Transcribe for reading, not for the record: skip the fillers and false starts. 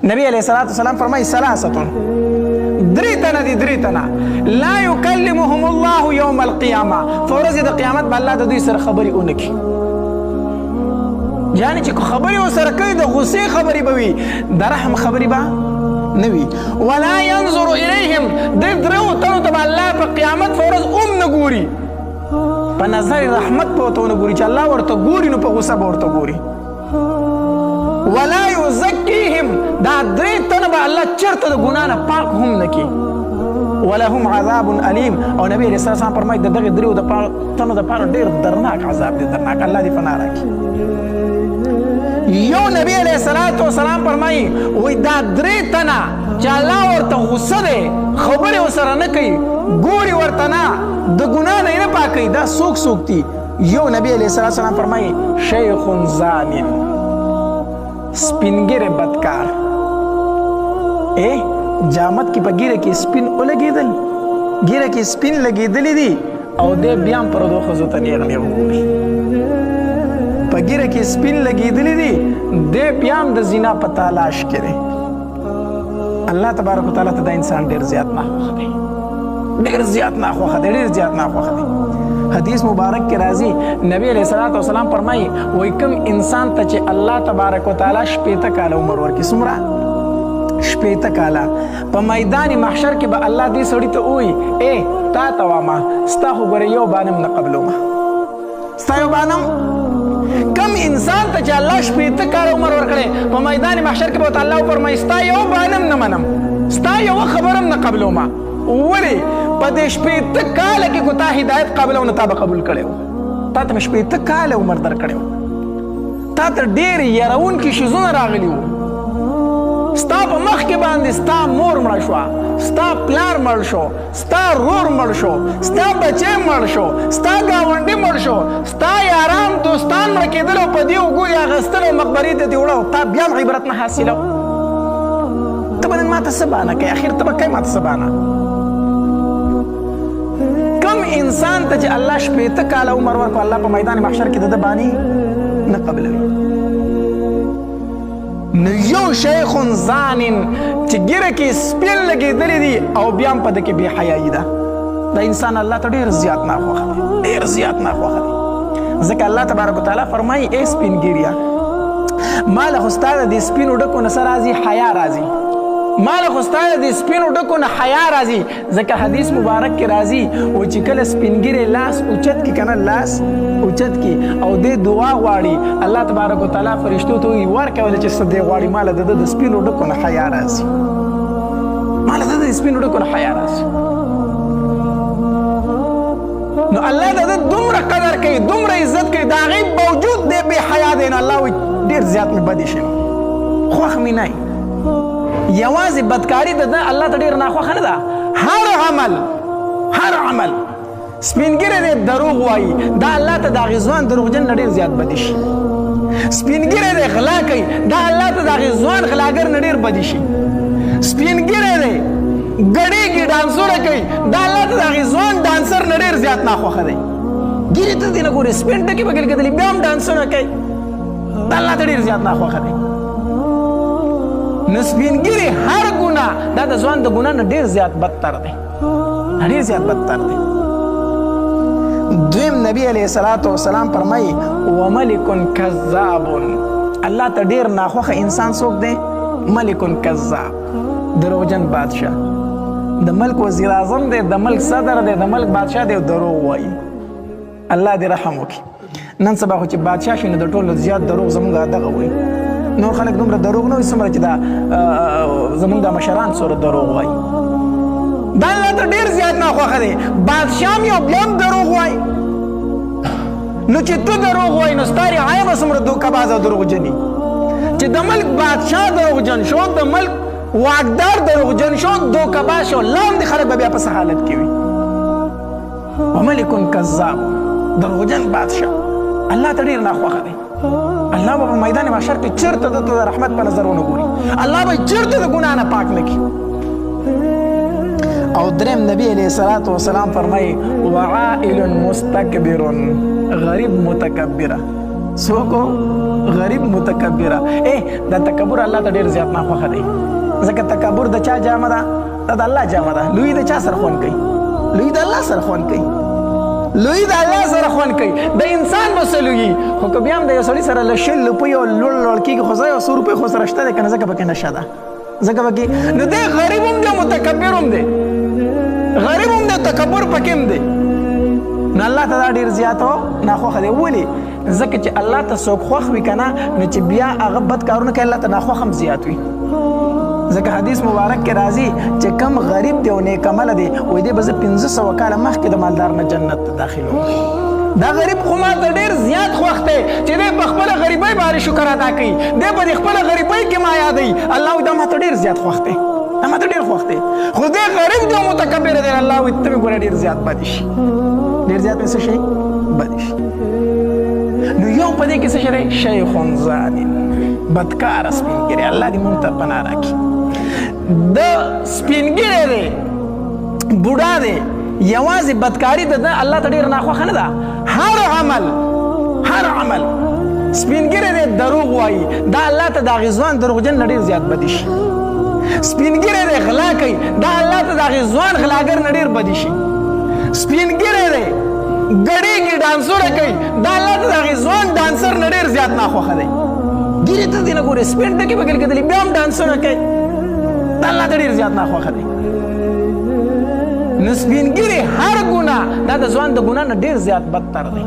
نبی علیہ الصلوۃ والسلام فرمایي ثلاثه درې تنه دي درې تنه لا یکلمهم الله یوم القیامه فورز د قیامت به الله د دوی سره خبرې اونکي یعنی چې خبرې ورسره کوي د غصې خبرې به وي د رحم خبرې به نه وي ولا ينظر الیهم د درو تنو ته به الله په قیامت فورز نه ګوري په نظر رحمت په ورته نه ګوري چې الله ورته ګوري نو په غصه به ورته ګوري ولا یزکیهم دا درې تنه به الله چرته د ګناه نه پاک هم نه کړي ولهم عذاب علیم او نبی علیہ السلام فرمایي د دغه دریو د تنو د پاره ډېر درناک عذاب دی درناک الله دې فنا راکړي یو نبی علیہ السلام فرمایي وای دا درې تنه چې الله ورته غصه دی خبرې ورسره نه کوي ګوري ورته نه د ګناه نه پاکوي دا څوک دي یو نبی علیہ السلام فرمایي شیخ زانین سپینګره بدکار جامت کی په ګیره کې سپین ولګېدل ګیره کې سپین لګېدلې دي او دې بیا پر دوه خزو ته نیغ نیغ وګوري په ګیره کې سپین لګېدلې دي دې بیا د زنا په تلاش کې دی الله تبارک وتعالى ته دا انسان ډېر زیات ناخوښه دی ډېر زیات ناخوښه دی حدیث مبارک کې راځي نبی علیہ الصلوۃ والسلام فرمایي وای کوم انسان ته چې الله تبارک وتعالى 80 کاله عمر ورکړي څومره 80 کاله په میدان محشر کې به الله دې سړي ته وایي تا ته واما ستا خو ګوره یو بانم نه قبلومه ستا یو بانم کم انسان ته چې الله 80 کاله عمر ورکړي په میدان محشر کې به الله فرمایي ستا یو بانم نه منم ستا یو خبرم نه قبلومه ولې په دې 80 کاله کې کو تا هدایت قابلو نه تا به قبول کړو تا ته 80 کاله عمر درکړو تا ته ډېر یارون کې شیزونه راغلی وو ستا په مخ کې باندې ستا مور مړه شوه ستا پلار مړ شو ستا رور مړ شو ستا بچی مړ شو ستا ګاونډي مړ شو ستا یاران دوستان مړه کېدل او په دې اوږو یې اخیستل او مقبرې ته دې وړه تا بیا هم عبرت نه حاصلو ته به نن ماته څه بانه کوې اخر ته به کوې ماته څه بانه کم انسان ته چې الله 80 کاله عمر ورکړو الله په میدان محشر کې د ده بانې نه قبلوي نو یو شیخ زانین چې ګیره کې سپین لګېدلې دي او بیا هم په ده کې بې حیایي ده دا انسان الله ته ډېر زیات ناخوښه دی ځکه الله تبارک وتعالی فرمایي ای سپین ګیریا ما له خو ستا د دې سپینو ډکو نه څه راځي حیا راځي ما له خو ستا د دې سپینو ډکو نه حیا راځي ځکه حدیث مبارک کې راځي و چې کله سپین ګیری لاس اوچت کړي که نه لاس اوچت کړي او دې دعا غواړي الله تبارک وتعالی فرشتو ته وایي ورکوله چې څه دې غواړي ما له د د سپینو ډکو نه حیا راځي ما له د سپینو ډکو نه حیا راځي نو الله د دومره قدر کوي دومره عزت کوي د هغې باوجود دی بې حیا دی نو الله وایي ډېر زیات مې بدې شي خوښ مې نه یوازې بدکاري د ده الله ته ډېر ناخوښه نه ده هر عمل سپین ګیری دی دروغ وایي دا الله ته د هغې ځوان دروغجن نه ډېر زیات بدې شي سپین ګیری دی غلا کوي دا الله ته د هغې ځوان غلاګر نه ډېر بدې شي سپین ګیری دی ګډېږي ډانسونه کوي دا الله ته د هغې ځوان ډانسر نه ډېر زیات ناخوښه دی ګیرې ته دې نه ګورې سپین ټکي پکې لګېدلي بیا هم ډانسونه کوي دا الله ته ډېر زیات ناخوښه دی نو سپین ګیری هر ګناه دا د ځوان د ګناه نه ډېر زیات بدتر دی دویم نبی علیہ الصلوۃ والسلام فرمایي وملک کذاب الله ته ډېر ناخوښه انسان څوک دی ملک کذاب دروغجن بادشاه د ملک وزیر اعظم دی د ملک صدر دی د ملک بادشاه دی دروغ وایي الله دې رحم وکړي نن سبا خو چې بادشاه شي نو د ټولو زیات دروغ زموږ دغه وایي نور خلک دومره دروغ نه وایي څومره چې دا زموږ د مشران څوره دروغ وایي دا الله ته ډېر زیات ناخوښه دی بادشاه هم یو بیا هم دروغ وایي نو چې ته دروغ وایي نو ستا رعایه به څومره دوکهباز او دروغجني چې د ملک بادشاه دروغجن شو د ملک واکدار دروغجن شو دوکهباز شو لاندې خلک به بیا په څه حالت کې وي وملک کذاب دروغجن بادشاه الله ته ډېر ناخوښه دی الله به په میدان محشر کې چېرته د ته د رحمت په نظر ونه ګوري الله به چېرته د ګناه نه پاک نه کړي او دریم نبی علیہ الصلوۃ والسلام فرمایي وعائل مستکبر غریب متکبره څوک غریب متکبره دا تکبر الله ته ډیر زیات ناخوښه دی ځکه تکبر د چا جامه ده دا د الله جامه ده لوی د چا سره خوند کوي لوی د الله سره خوند کوي لوی د الله سره خوند کوي د انسان به څه لویي خو که بیا هم د یو سړي سره له 100 روپۍ او لوړ کېږي خو ځای 100 روپۍ خو سره شته دی که نه ځکه پکې نشه ده ځکه پکې نو دی غریب هم دی متکبر هم دی غریب هم دی تکبر پکې هم دی نو الله ته دا ډېر زیات ناخوښه دی ولې ځکه چې الله ته څوک خوښ وي که نه نو چې بیا هغه بد کارونه کوي الله ته ناخوښ هم زیات وي ځکه حدیث مبارک کې راځي چې کم غریب دی او نیک عمله دی وایي دی به زه 500 کاله مخکې د مالدار نه جنت ته داخلوم دا غریب خو ما ته ډېر زیات خوښ دی چې دی په خپله غریبۍ باندې شکر ادا کوي دی په دې خپله غریبۍ کې ما یادوي الله وایي دا ما ته ډېر زیات خوښ دی دا ما ته ډېر خوښ دی خو دی غریب دی او متکبر دی الله وایي ته مې ګوره ډېر زیات بدې شي ډېر زیات مې څه شي بدې شي نو یو په دې کې څه شی دی شیخ زانین بدکاره سپینګیری الله دې مونږ ته پناه راکړي د سپینګیری دی بوډا دی یوازې بدکاري د ده الله ته ډېر ناخوښه نه ده هر عمل سپینګیری دی دروغ وایي دا الله ته د هغې ځوان دروغجن نه ډېر زیات بدې شي سپینګیری دی غلا کوي دا الله ته د هغې ځوان غلاګر نه ډېر بدې شي سپینګیری دی ګډېږي ډانسونه کوي دا الله ته د هغې ځوان ډانسر نه ډېر زیات ناخوښه دی ګیرې ته دې نه ګورې سپین ټکې پکې لګېدلي بیا هم ډانسونه کوي دا الله ته ډېر زیات ناخوښه دی نو سپینګیری هر ګناه دا د ځوان د ګناه نه ډېر زیات بدتر دی